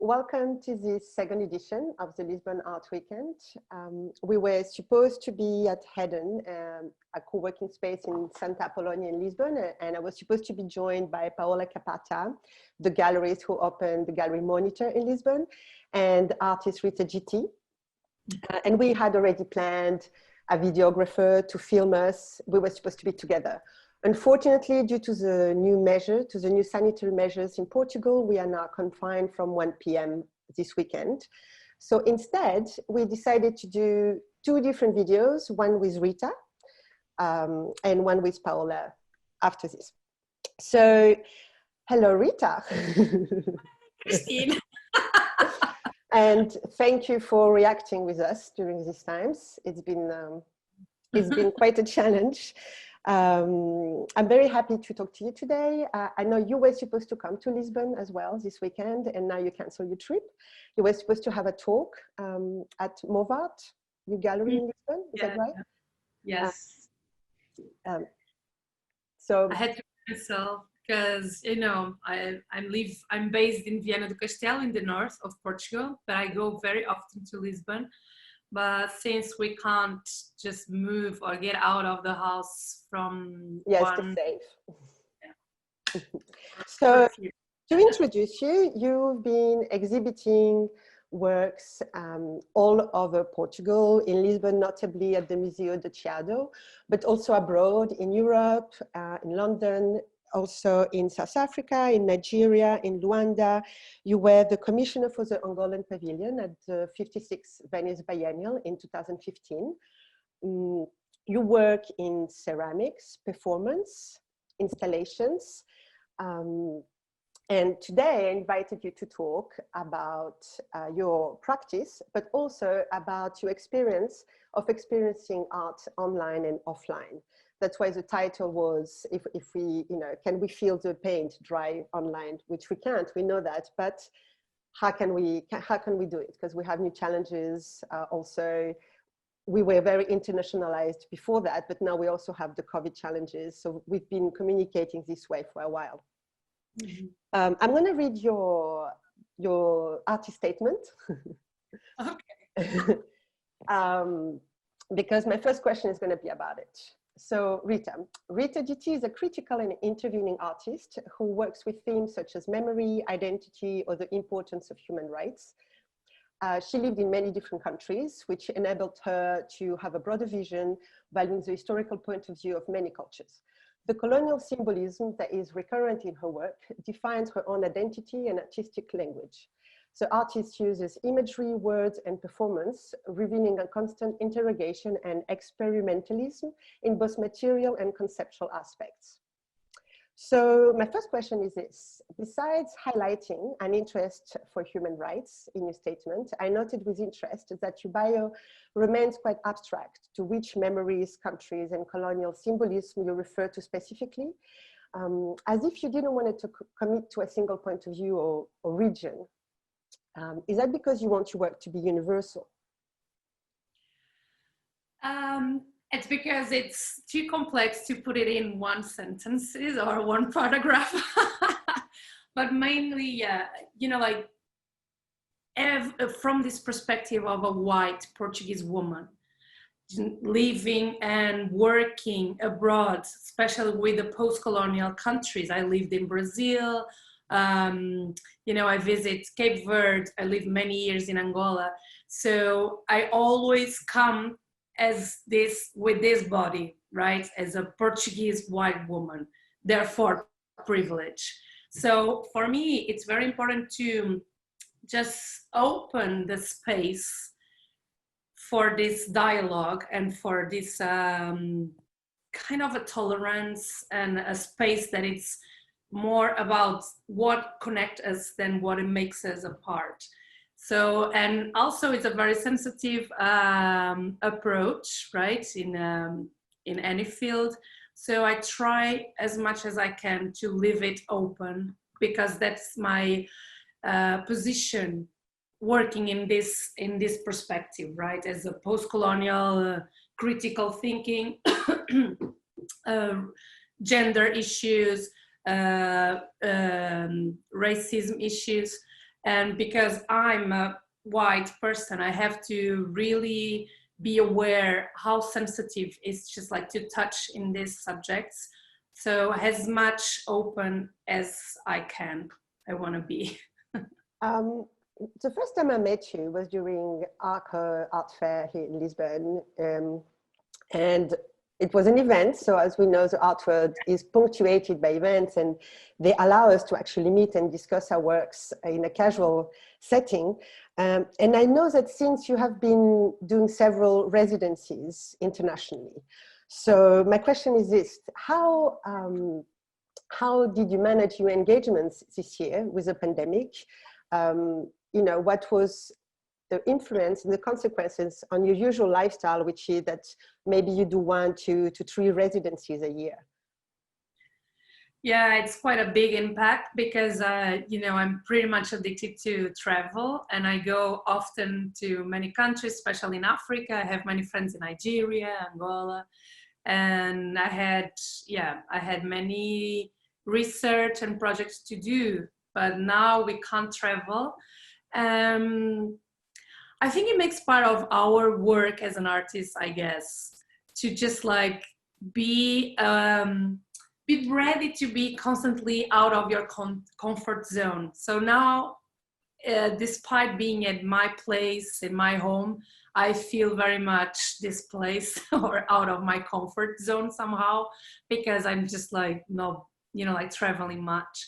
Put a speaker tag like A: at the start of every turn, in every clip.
A: welcome to this second edition of the Lisbon Art Weekend. We were supposed to be at Hedon, a co-working space in Santa Apollonia in Lisbon, and I was supposed to be joined by Paola Capata, the gallerist who opened the Gallery Monitor in Lisbon, and artist Rita GT. And we had already planned a videographer to film us. We were supposed to be together. Unfortunately, due to the new sanitary measures in Portugal, we are now confined from 1 p.m. this weekend. So instead, we decided to do two different videos, one with Rita and one with Paola after this. So, hello, Rita.
B: Christine.
A: And thank you for reacting with us during these times. It's been quite a challenge. I'm very happy to talk to you today. I know you were supposed to come to Lisbon as well this weekend, and now you cancel your trip. You were supposed to have a talk at Movart, your gallery in Lisbon. Is that right?
B: Yes.
A: So
B: I had to cancel because I'm based in Viana do Castelo in the north of Portugal, but I go very often to Lisbon. But since we can't just move or get out of the house from
A: stay safe. Yeah. So to introduce you, you've been exhibiting works all over Portugal, in Lisbon, notably at the Museu do Chiado, but also abroad in Europe, in London, also in South Africa, in Nigeria, in Luanda. You were the commissioner for the Angolan Pavilion at the 56th Venice Biennial in 2015. You work in ceramics, performance, installations. And today I invited you to talk about your practice, but also about your experience of experiencing art online and offline. That's why the title was, if we, can we feel the paint dry online, which we can't, we know that, but how can we do it? Because we have new challenges. Also, we were very internationalized before that, but now we also have the COVID challenges. So we've been communicating this way for a while. Mm-hmm. I'm going to read your artist statement.
B: Okay.
A: Because my first question is going to be about it. So Rita GT is a critical and intervening artist who works with themes such as memory, identity, or the importance of human rights. She lived in many different countries, which enabled her to have a broader vision, valuing the historical point of view of many cultures. The colonial symbolism that is recurrent in her work defines her own identity and artistic language. The artist uses imagery, words, and performance, revealing a constant interrogation and experimentalism in both material and conceptual aspects. So my first question is this: besides highlighting an interest for human rights in your statement, I noted with interest that your bio remains quite abstract to which memories, countries, and colonial symbolism you refer to specifically, as if you didn't want to commit to a single point of view or region. Is that because you want your work to be universal?
B: It's because it's too complex to put it in one sentence or one paragraph. But mainly, from this perspective of a white Portuguese woman living and working abroad, especially with the post-colonial countries. I lived in Brazil. I visit Cape Verde. I lived many years in Angola. So I always come with this body, right? As a Portuguese white woman, therefore privilege. So for me, it's very important to just open the space for this dialogue and for this kind of a tolerance and a space that it's more about what connects us than what it makes us apart. So, and also it's a very sensitive approach, right, in any field. So I try as much as I can to leave it open, because that's my position working in this perspective, right, as a post-colonial critical thinking, gender issues, racism issues. And because I'm a white person, I have to really be aware how sensitive it's just like to touch in these subjects. So as much open as I can, I want to be.
A: The first time I met you was during ARCO Art Fair here in Lisbon. And it was an event. So as we know, the art world is punctuated by events, and they allow us to actually meet and discuss our works in a casual setting. And I know that since you have been doing several residencies internationally. So my question is this: how did you manage your engagements this year with the pandemic? You know, what was the influence and the consequences on your usual lifestyle, which is that maybe you do 1, 2 to 3 residencies a year?
B: Yeah, it's quite a big impact because, you know, I'm pretty much addicted to travel, and I go often to many countries, especially in Africa. I have many friends in Nigeria, Angola, and I had many research and projects to do, but now we can't travel. I think it makes part of our work as an artist, I guess, to just like be ready to be constantly out of your comfort zone. So now, despite being at my place, in my home, I feel very much displaced or out of my comfort zone somehow, because I'm just like not, you know, like traveling much.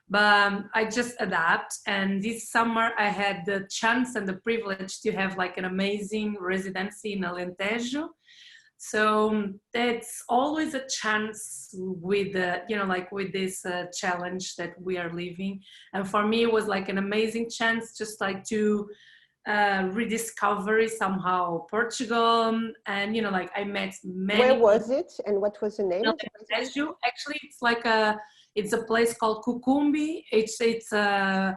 B: But I just adapt. And this summer I had the chance and the privilege to have like an amazing residency in Alentejo. So that's always a chance with, you know, like with this challenge that we are living. And for me, it was like an amazing chance just like to rediscover somehow Portugal. And, you know, like I met many.
A: Where was it and what was the name of it?
B: Actually, it's like it's a place called Kukumbi. It's a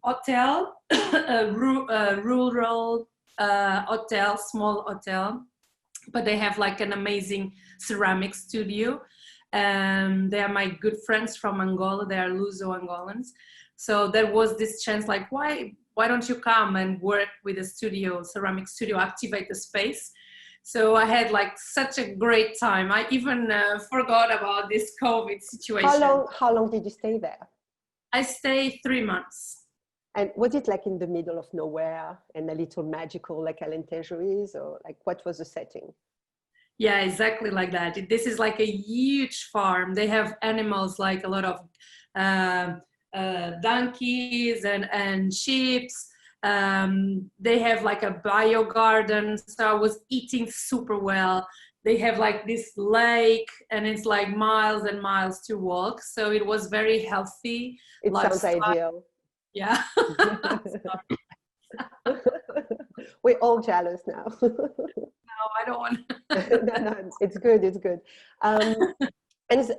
B: hotel, a rural hotel, small hotel. But they have like an amazing ceramic studio. They are my good friends from Angola. They are Luso-Angolans. So there was this chance like, why don't you come and work with a studio, ceramic studio, activate the space? So I had like such a great time. I even forgot about this COVID situation.
A: How long did you stay there?
B: I stayed 3 months.
A: And was it like in the middle of nowhere and a little magical like Alentejo is, or like what was the setting?
B: Yeah, exactly like that. This is like a huge farm. They have animals like a lot of donkeys and sheep. They have like a bio garden. So I was eating super well. They have like this lake and it's like miles and miles to walk. So it was very healthy.
A: It sounds ideal.
B: Yeah.
A: We're all jealous now.
B: No, I don't want
A: no, it's good, it's good. And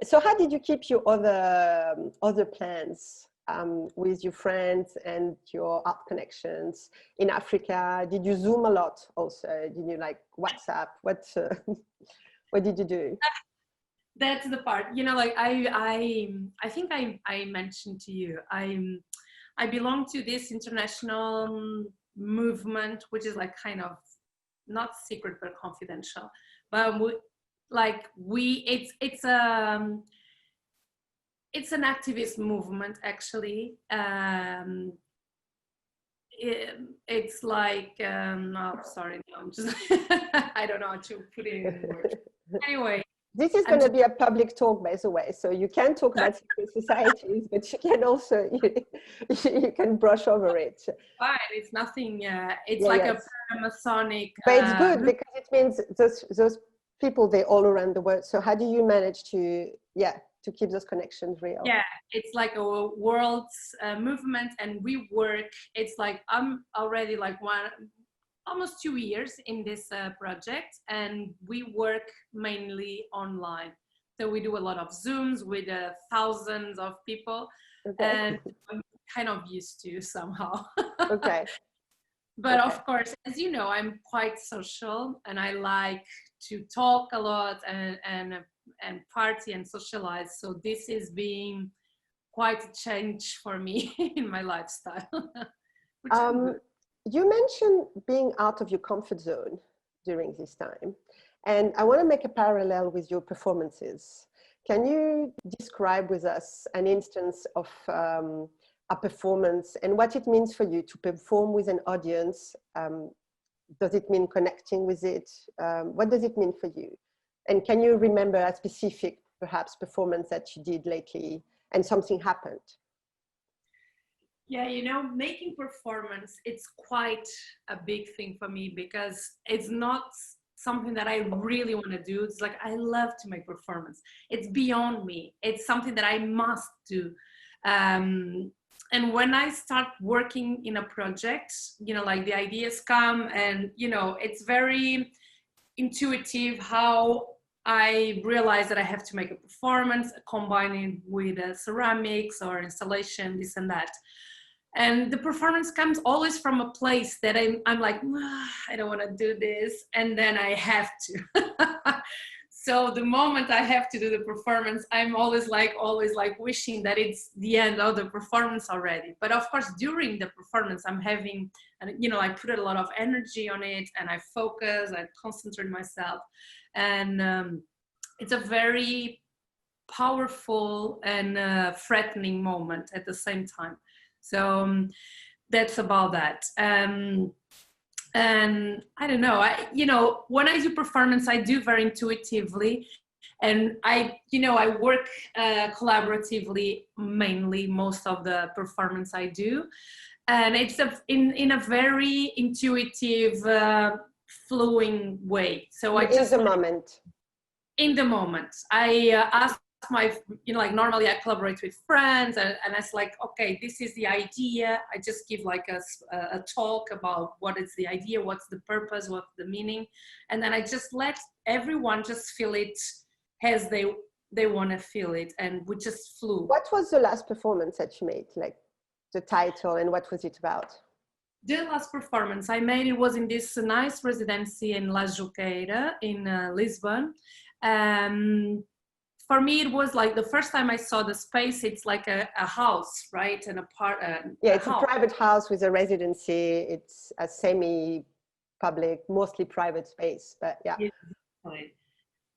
A: so how did you keep your other plans with your friends and your art connections in Africa? Did you Zoom a lot also? Did you like WhatsApp? What did you do?
B: That's the part, you know, like I think I mentioned to you, I belong to this international movement, which is like kind of not secret but confidential. But it's an activist movement actually. It's like oh, sorry, no, I'm just I don't know how to put it in words. Anyway.
A: This is going to be a public talk, by the way, so you can talk about secret societies, but you can also, you can brush over it.
B: Fine, it's nothing, it's like a Masonic.
A: But it's good because it means those people, they're all around the world. So how do you manage to keep those connections real?
B: Yeah, it's like a world movement, and we work, it's like, I'm already like almost 2 years in this project, and we work mainly online. So we do a lot of Zooms with thousands of people, and I'm kind of used to somehow.
A: Okay.
B: But of course, as you know, I'm quite social, and I like to talk a lot and party and socialize. So this is being quite a change for me in my lifestyle. Which I'm good.
A: You mentioned being out of your comfort zone during this time, and I want to make a parallel with your performances. Can you describe with us an instance of a performance and what it means for you to perform with an audience? Does it mean connecting with it? What does it mean for you? And can you remember a specific, perhaps, performance that you did lately and something happened?
B: Yeah, you know, making performance, it's quite a big thing for me because it's not something that I really want to do. It's like, I love to make performance. It's beyond me. It's something that I must do. And when I start working in a project, you know, like the ideas come and, you know, it's very intuitive how I realize that I have to make a performance, combining with ceramics or installation, this and that. And the performance comes always from a place that I'm like, I don't want to do this. And then I have to. So the moment I have to do the performance, I'm always like wishing that it's the end of the performance already. But of course, during the performance, I'm having, you know, I put a lot of energy on it and I focus, I concentrate myself. And it's a very powerful and threatening moment at the same time. So that's about that. And I don't know, you know, when I do performance, I do very intuitively, and I work collaboratively, mainly most of the performance I do. And it's in a very intuitive, flowing way. So I just
A: in the moment.
B: In the moment, I ask my, you know, like normally I collaborate with friends and it's like, okay, this is the idea. I just give like a talk about what is the idea, what's the purpose, what's the meaning. And then I just let everyone just feel it as they want to feel it. And we just flew.
A: What was the last performance that you made? Like the title and what was it about?
B: The last performance I made, it was in this nice residency in La Juqueira in Lisbon. For me, it was like the first time I saw the space. It's like a house, right? And
A: it's a private house with a residency. It's a semi-public, mostly private space, but yeah.
B: Exactly.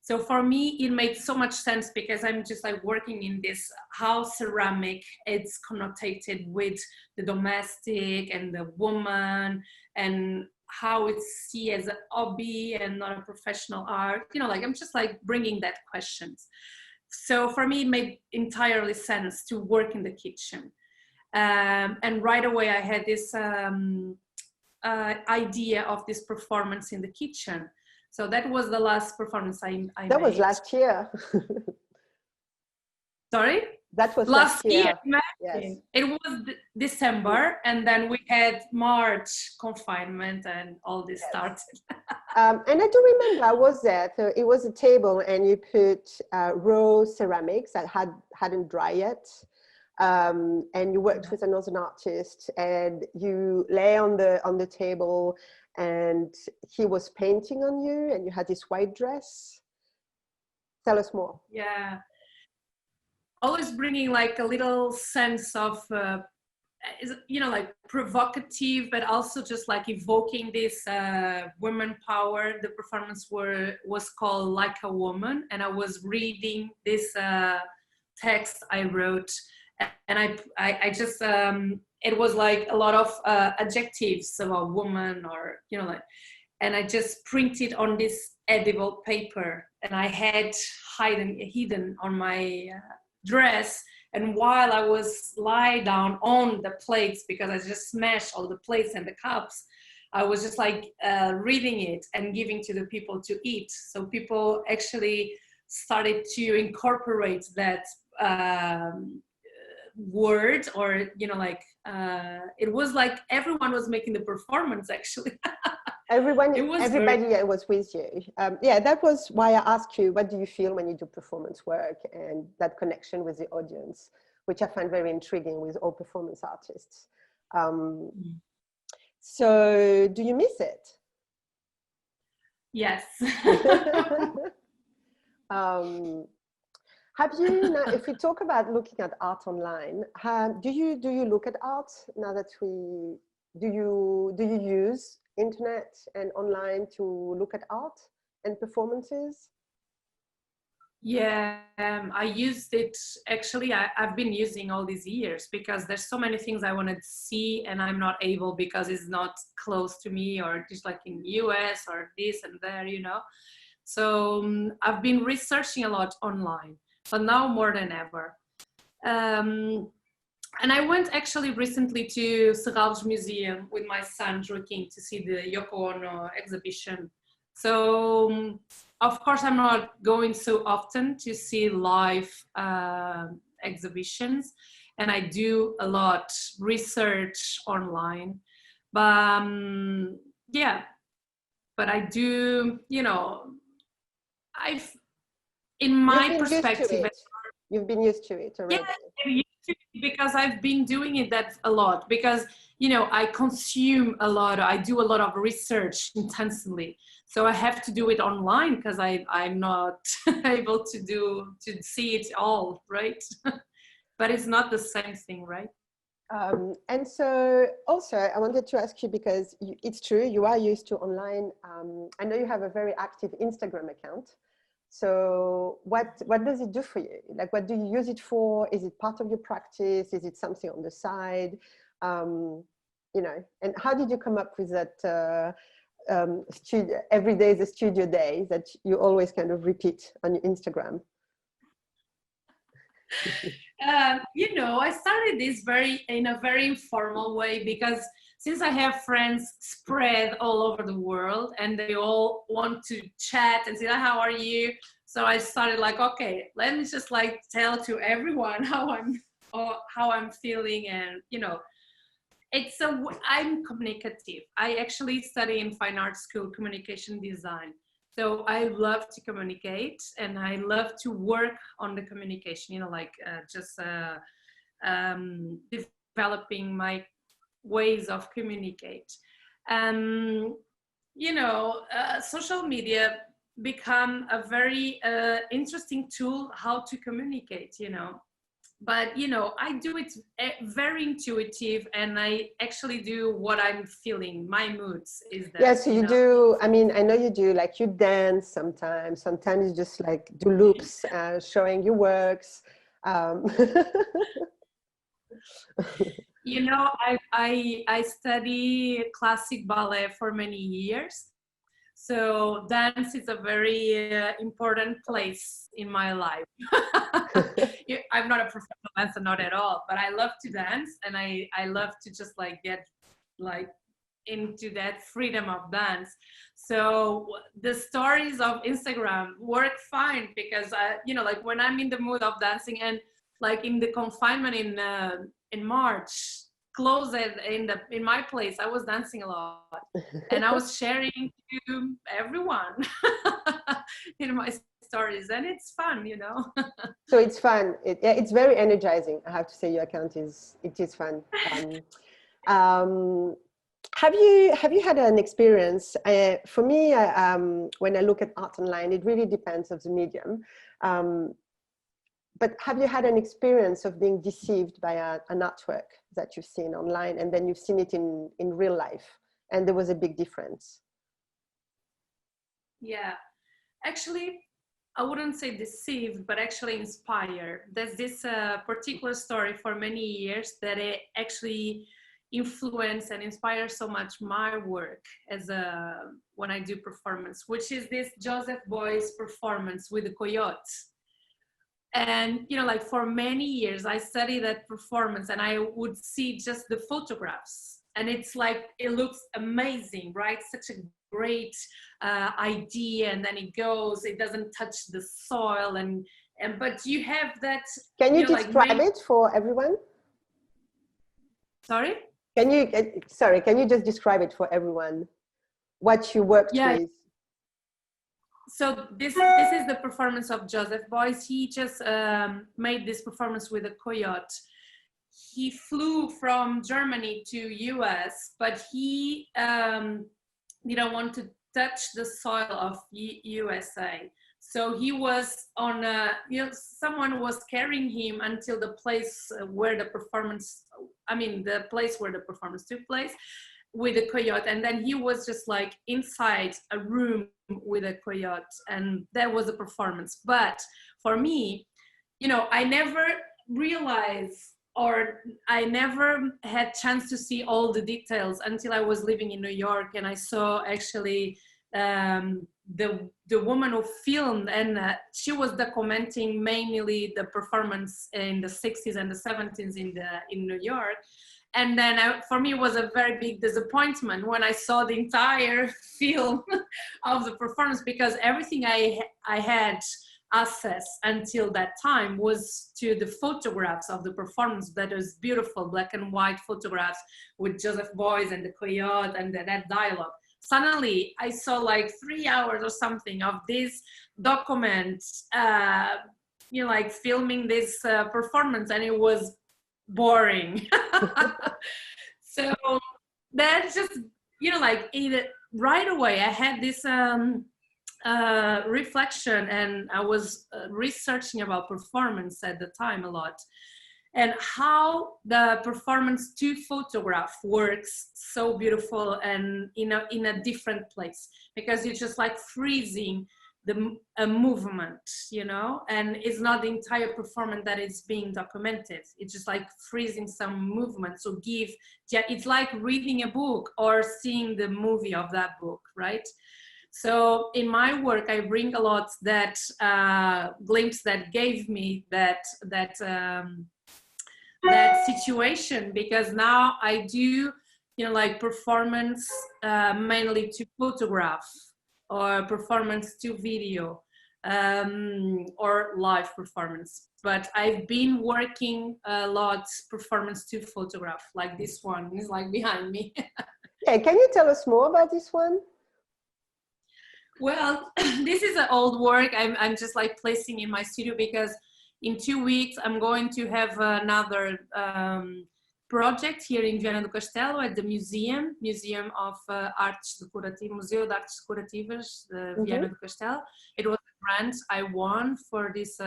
B: So for me, it made so much sense because I'm just like working in this house ceramic. It's connotated with the domestic and the woman and how it's seen as a hobby and not a professional art. You know, like I'm just like bringing that questions. So for me, it made entirely sense to work in the kitchen. And right away, I had this idea of this performance in the kitchen. So that was the last performance I made.
A: That was last year.
B: Sorry?
A: That was
B: last year.
A: Yes.
B: It was December, and then we had March confinement and all this started.
A: And I do remember I was there. So it was a table and you put raw ceramics that hadn't dried yet. And you worked with another artist and you lay on the table and he was painting on you and you had this white dress. Tell us more.
B: Yeah. Always bringing like a little sense of, you know, like provocative, but also just like evoking this woman power. The performance was called Like a Woman. And I was reading this text I wrote and I just, it was like a lot of adjectives about woman or, you know, like, and I just printed on this edible paper and I had hidden on my dress. And while I was lie down on the plates, because I just smashed all the plates and the cups, I was just like reading it and giving to the people to eat. So people actually started to incorporate that word, or, you know, like it was like everyone was making the performance actually.
A: Everybody was with you. Yeah, that was why I asked you, what do you feel when you do performance work, and that connection with the audience, which I find very intriguing with all performance artists. So do you miss it?
B: Yes.
A: Have you, now, if we talk about looking at art online, do you look at art now that do you use internet and online to look at art and performances?
B: Yeah, I used it, actually, I've been using all these years because there's so many things I wanted to see and I'm not able because it's not close to me, or just like in the US or this and there, you know. So I've been researching a lot online, but now more than ever. And I went actually recently to Serralves Museum with my son Joaquin to see the Yoko Ono exhibition. So of course I'm not going so often to see live exhibitions, and I do a lot research online, but yeah, but I do, you know, I've, in my perspective,
A: you've been used to it already.
B: Yeah, because I've been doing it that a lot, because, you know, I consume a lot, I do a lot of research intensely, so I have to do it online because I'm not able to see it all, right? But it's not the same thing, right?
A: And so also I wanted to ask you, because it's true, you are used to online. I know you have a very active Instagram account. So what does it do for you? Like, what do you use it for? Is it part of your practice? Is it something on the side? You know, and how did you come up with that every day is a studio day that you always kind of repeat on your Instagram?
B: You know, I started this in a very informal way, because since I have friends spread all over the world and they all want to chat and say, how are you? So I started like, okay, let me just like tell to everyone how I'm feeling. And, you know, I'm communicative. I actually study in fine arts school, communication design. So I love to communicate and I love to work on the communication, you know, like developing my ways of communicate. You know, social media become a very interesting tool how to communicate, you know. But, you know, I do it very intuitive, and I actually do what I'm feeling. My moods is that.
A: Yeah, so you do, I mean, I know you do, like, you dance sometimes you just like do loops showing your works.
B: You know, I study classic ballet for many years. So dance is a very important place in my life. I'm not a professional dancer, not at all, but I love to dance, and I love to just like get like into that freedom of dance. So the stories of Instagram work fine because you know, like when I'm in the mood of dancing, and like in the confinement in March, closet in my place, I was dancing a lot and I was sharing to everyone in my stories, and it's fun, you know.
A: So it's fun. Yeah, it's very energizing. I have to say, your account is fun. Have you had an experience? For me, when I look at art online, it really depends on the medium. But have you had an experience of being deceived by an artwork that you've seen online, and then you've seen it in real life, and there was a big difference?
B: Yeah, actually, I wouldn't say deceived, but actually inspired. There's this particular story for many years that it actually influenced and inspires so much my work when I do performance, which is this Joseph Beuys performance with the coyotes. And, you know, like for many years, I studied that performance and I would see just the photographs. And it's like, it looks amazing, right? Such a great idea. And then it doesn't touch the soil. But you have that.
A: Can you describe it for everyone?
B: Sorry?
A: Can you just describe it for everyone? What you worked with?
B: So this is the performance of Joseph Beuys. He just made this performance with a coyote. He flew from Germany to US, but he didn't want touch the soil of USA. So he was on a, someone was carrying him until the place where the performance, the place where the performance took place with a coyote. And then he was just like inside a room with a coyote, and that was a performance. But for me, I never realized, or I never had chance to see all the details until I was living in New York, and I saw actually the woman who filmed, and she was documenting mainly the performance in the 60s and the 70s in New York. And then for me, it was a very big disappointment when I saw the entire film of the performance, because everything I had access until that time was to the photographs of the performance, that was beautiful black and white photographs with Joseph Beuys and the coyote and that dialogue. Suddenly I saw like 3 hours or something of this document, like filming this performance, and it was boring. So that just, right away I had this reflection, and I was researching about performance at the time a lot, and how the performance to photograph works so beautiful and in a different place, because you're just like freezing a movement, and it's not the entire performance that is being documented. It's just like freezing some movement. So it's like reading a book or seeing the movie of that book, right? So in my work, I bring a lot that glimpse that gave me that situation, because now I do, like performance mainly to photograph, or performance to video, or live performance. But I've been working a lot performance to photograph, like this one is like behind me.
A: Yeah, can you tell us more about this one?
B: Well, this is an old work. I'm just like placing in my studio, because in 2 weeks I'm going to have another project here in Viana do Castelo at the Museum of Artes Decorativas, Museu de Artes Decorativas, Viana do Castelo. It was a grant I won for this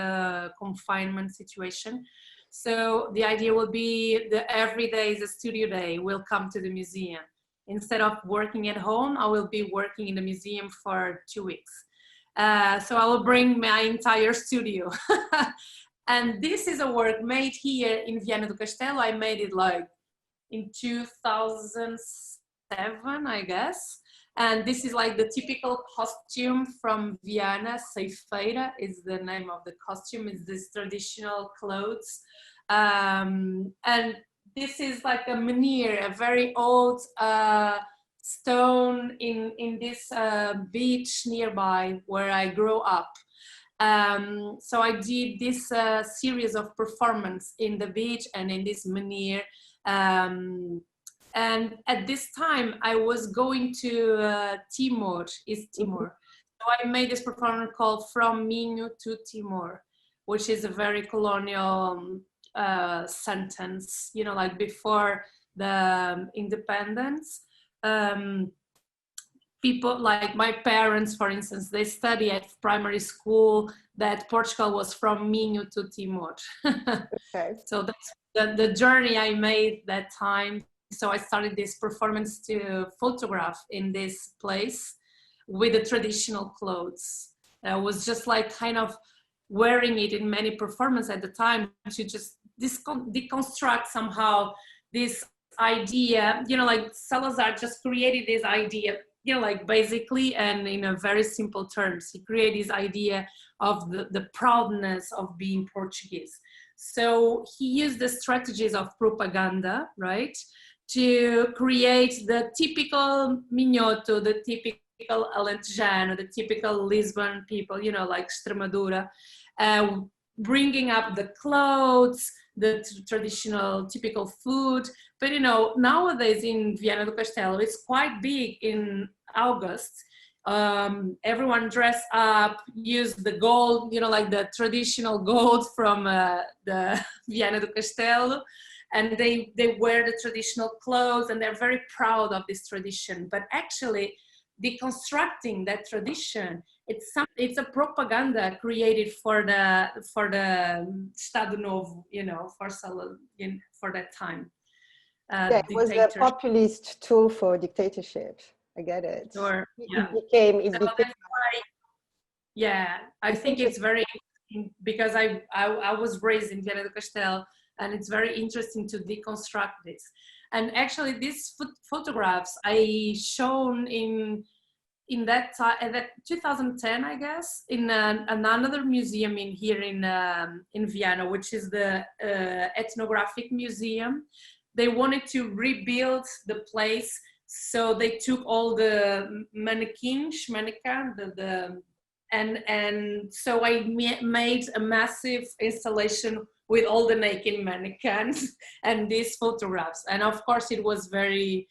B: confinement situation. So the idea will be that every day is a studio day. We'll come to the museum. Instead of working at home, I will be working in the museum for 2 weeks. So I will bring my entire studio. And this is a work made here in Viana do Castelo. I made it like in 2007, I guess. And this is like the typical costume from Viana. Ceifeira is the name of the costume. It's this traditional clothes. And this is like a menhir, a very old stone in this beach nearby where I grew up. So I did this series of performance in the beach and in this menhir. And at this time, I was going to Timor, East Timor. So I made this performance called From Minho to Timor, which is a very colonial sentence, like before the independence. People like my parents, for instance, they study at primary school that Portugal was from Minho to Timor.
A: Okay.
B: So that's the journey I made that time. So I started this performance to photograph in this place with the traditional clothes. I was just like kind of wearing it in many performances at the time to just deconstruct somehow this idea, like Salazar just created this idea, like basically, and in a very simple terms, he created this idea of the proudness of being Portuguese. So he used the strategies of propaganda, right, to create the typical minhoto, the typical Alentejano, the typical Lisbon people, like Extremadura, bringing up the clothes, the traditional typical food. But nowadays in Viana do Castelo, it's quite big in August. Everyone dress up, use the gold, like the traditional gold from the Viana do Castelo, and they wear the traditional clothes, and they're very proud of this tradition. But actually, deconstructing that tradition. It's a propaganda created for the Estado Novo, you know, for that time.
A: Yeah, it was a populist tool for dictatorship. I get it.
B: Sure. Yeah.
A: It became.
B: So that's why, yeah, I think it's very interesting because I was raised in Viana do Castelo, and it's very interesting to deconstruct this. And actually, these photographs I shown in that time, that 2010, I guess, in another museum here in Vienna, which is the Ethnographic Museum. They wanted to rebuild the place, so they took all the mannequin, and so I made a massive installation with all the naked mannequins and these photographs. And of course, it was very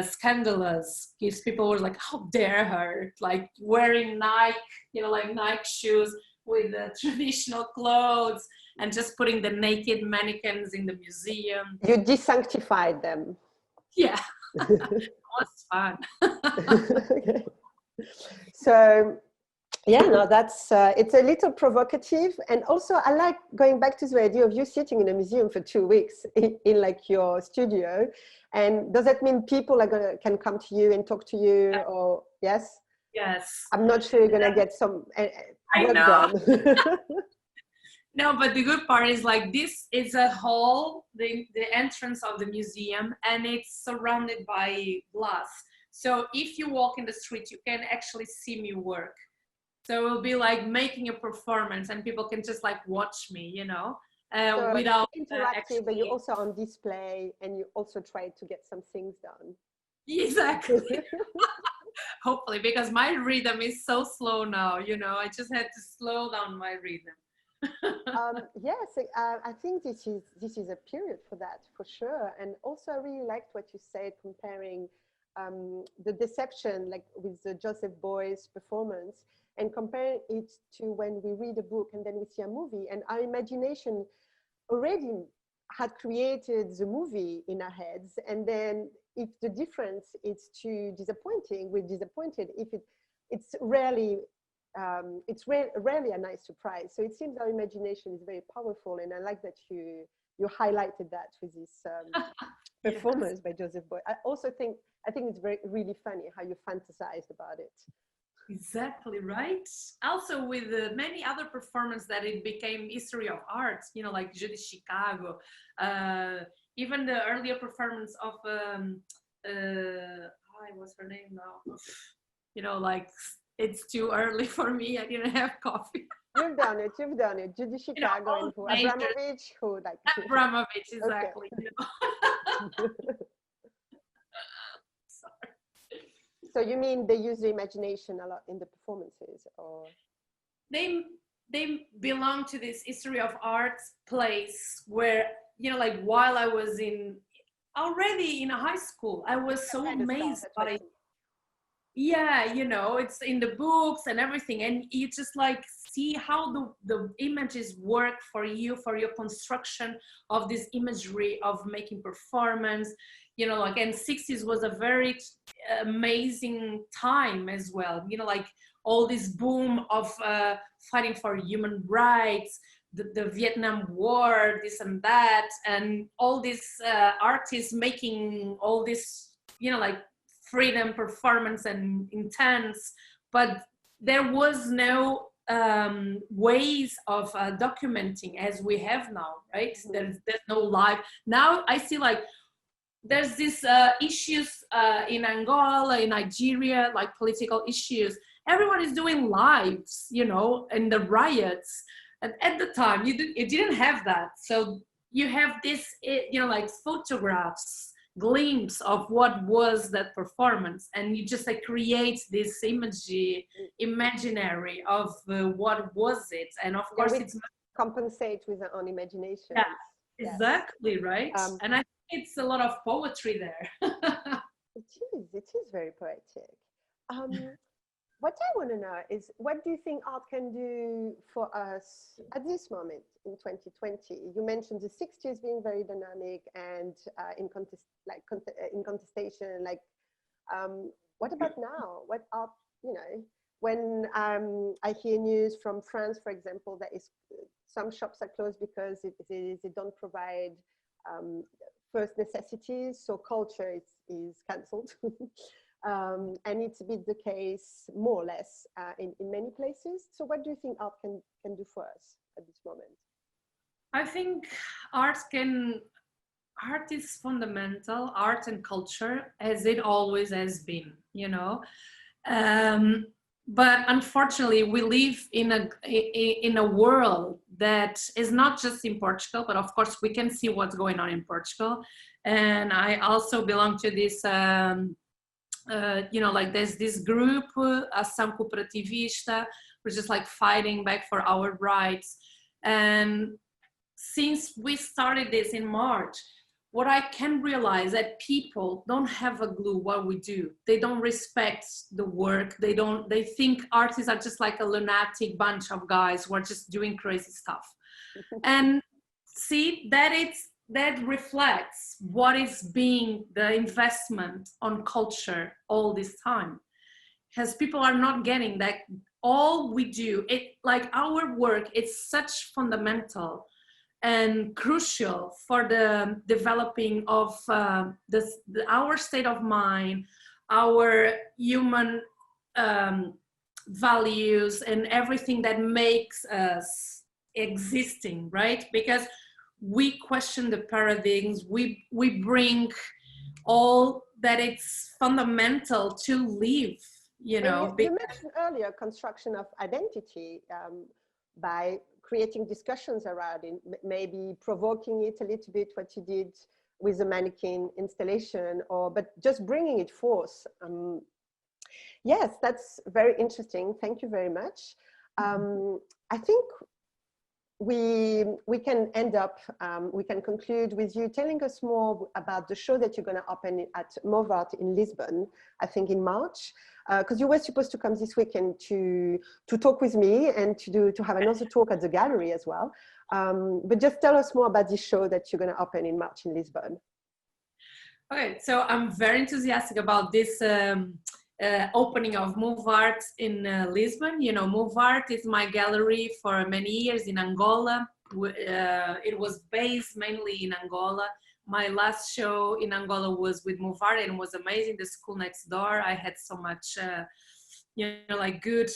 B: scandalous because people were like, how dare her, like wearing Nike, you know, like Nike shoes with the traditional clothes and just putting the naked mannequins in the museum.
A: You desanctified them.
B: Yeah, it was fun.
A: Okay. So, yeah, no, that's, it's a little provocative. And also I like going back to the idea of you sitting in a museum for 2 weeks in like your studio. And does that mean people are can come to you and talk to you? Yeah. Or yes?
B: Yes.
A: I'm not sure you're gonna get some
B: I know.
A: done.
B: No, but the good part is like this is a hall, the entrance of the museum, and it's surrounded by glass. So if you walk in the street, you can actually see me work. So it'll be like making a performance, and people can just like watch me, you know,
A: so
B: without
A: interactive, but you're also on display, and you also try to get some things done.
B: Exactly. Hopefully, because my rhythm is so slow now, you know, I just had to slow down my rhythm.
A: Yes, I think this is a period for that, for sure. And also I really liked what you said, comparing the deception, like with the Joseph Beuys performance, and comparing it to when we read a book and then we see a movie, and our imagination already had created the movie in our heads. And then if the difference is too disappointing, we're disappointed. If it's rarely rarely a nice surprise. So it seems our imagination is very powerful, and I like that you highlighted that with this performance by Joseph Beuys. I think it's really funny how you fantasized about it.
B: Exactly right. Also with many other performances that it became history of art, you know, like Judy Chicago, even the earlier performance of what's her name now? You know, like it's too early for me. I didn't have coffee.
A: You've done it. Judy Chicago, and who? Abramovich, who like
B: Abramovich, exactly. Okay. You know?
A: So you mean they use the imagination a lot in the performances, or?
B: They belong to this history of art place where, you know, like while I was already in high school, I was so amazed by, yeah, you know, it's in the books and everything, and you just like see how the images work for you, for your construction of this imagery of making performance, you know, like, and 60s was a very amazing time as well, you know, like all this boom of fighting for human rights, the Vietnam War, this and that, and all these artists making all this, you know, like freedom performance and intense, but there was no ways of documenting as we have now, right? There's no live. Now I see like there's these issues in Angola, in Nigeria, like political issues. Everyone is doing lives, you know, in the riots. And at the time, you didn't have that. So you have this, you know, like photographs, glimpse of what was that performance, and you just like create this imaginary of what was it. And of course, it's
A: compensate with our own imagination.
B: Yeah, exactly, right. And I think it's a lot of poetry there.
A: It is very poetic. What I want to know is, what do you think art can do for us at this moment in 2020? You mentioned the 60s being very dynamic and in contestation. Like, what about now? What are, you know, when I hear news from France, for example, that is some shops are closed because they don't provide first necessities, so culture is cancelled. And it's a bit the case, more or less, in many places. So what do you think art can do for us at this moment?
B: I think art is fundamental, art and culture, as it always has been, you know. But unfortunately, we live in a world that is not just in Portugal, but of course we can see what's going on in Portugal. And I also belong to this, you know, like there's this group, Ação Cooperativista, we're just like fighting back for our rights. And since we started this in March, what I can realize that people don't have a clue what we do. They don't respect the work. They think artists are just like a lunatic bunch of guys who are just doing crazy stuff. And see that reflects what is being the investment on culture all this time. Because people are not getting that all we do, it like our work is such fundamental and crucial for the developing of our state of mind, our human values, and everything that makes us existing, right? Because we question the paradigms, we bring all that it's fundamental to live, you know.
A: You mentioned earlier construction of identity by creating discussions around it, maybe provoking it a little bit, what you did with the mannequin installation, but just bringing it forth. Yes, that's very interesting. Thank you very much. I think we can end up, we can conclude with you telling us more about the show that you're going to open at Movart in Lisbon, I think in March, because you were supposed to come this weekend to talk with me and to have another talk at the gallery as well. But just tell us more about this show that you're going to open in March in Lisbon.
B: Okay, so I'm very enthusiastic about this opening of Movart in Lisbon. You know, Movart is my gallery for many years in Angola. It was based mainly in Angola. My last show in Angola was with Movart and it was amazing. The school next door. I had so much, you know, like good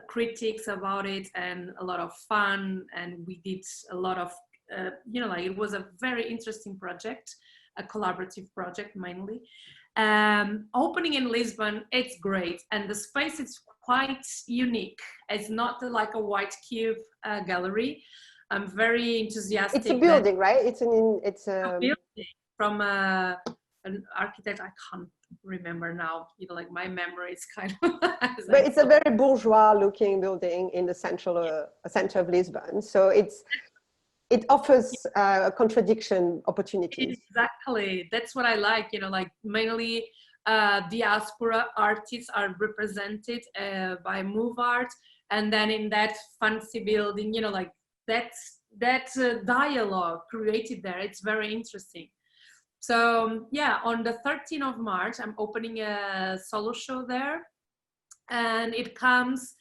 B: critics about it and a lot of fun. And we did a lot of, you know, like it was a very interesting project, a collaborative project mainly. Opening in Lisbon, it's great. And the space is quite unique. It's not like a white cube gallery. I'm very enthusiastic.
A: It's a building, right? It's a
B: building from an architect. I can't remember now. You know, like my memory is kind of.
A: But it's a very bourgeois-looking building in the center of Lisbon. So it offers contradiction opportunities.
B: Exactly. That's what I like. You know, like mainly diaspora artists are represented by Movart, and then in that fancy building, you know, like that dialogue created there. It's very interesting. So yeah, on the 13th of March, I'm opening a solo show there, and it comes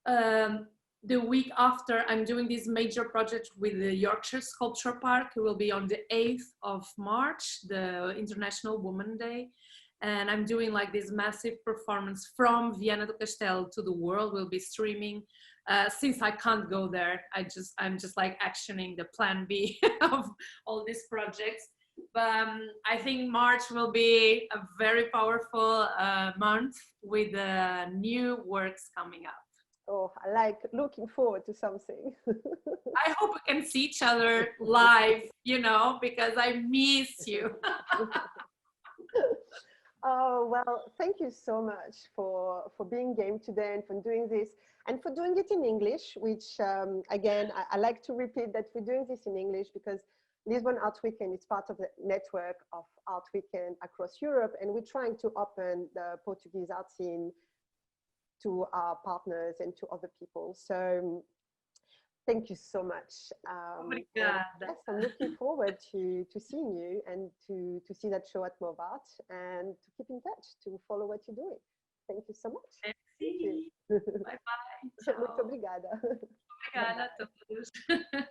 B: the week after. I'm doing this major project with the Yorkshire Sculpture Park. It will be on the 8th of March, the International Women's Day. And I'm doing like this massive performance from Viana do Castelo to the world. We'll be streaming. Since I can't go there, I'm just like actioning the plan B of all these projects. But I think March will be a very powerful month with new works coming up.
A: Oh, I like looking forward to something.
B: I hope we can see each other live, you know, because I miss you.
A: Oh, well, thank you so much for being game today and for doing this and for doing it in English, which again, I like to repeat that we're doing this in English because Lisbon Art Weekend is part of the network of Art Weekend across Europe, and we're trying to open the Portuguese art scene to our partners and to other people. So Thank you so much.
B: Obrigada.
A: Yes, I'm looking forward to seeing you and to see that show at Movat and to keep in touch, to follow what you're doing. Thank you so much.
B: Merci. Bye bye.
A: Muito
B: Ciao.
A: obrigada.
B: Obrigada a todos.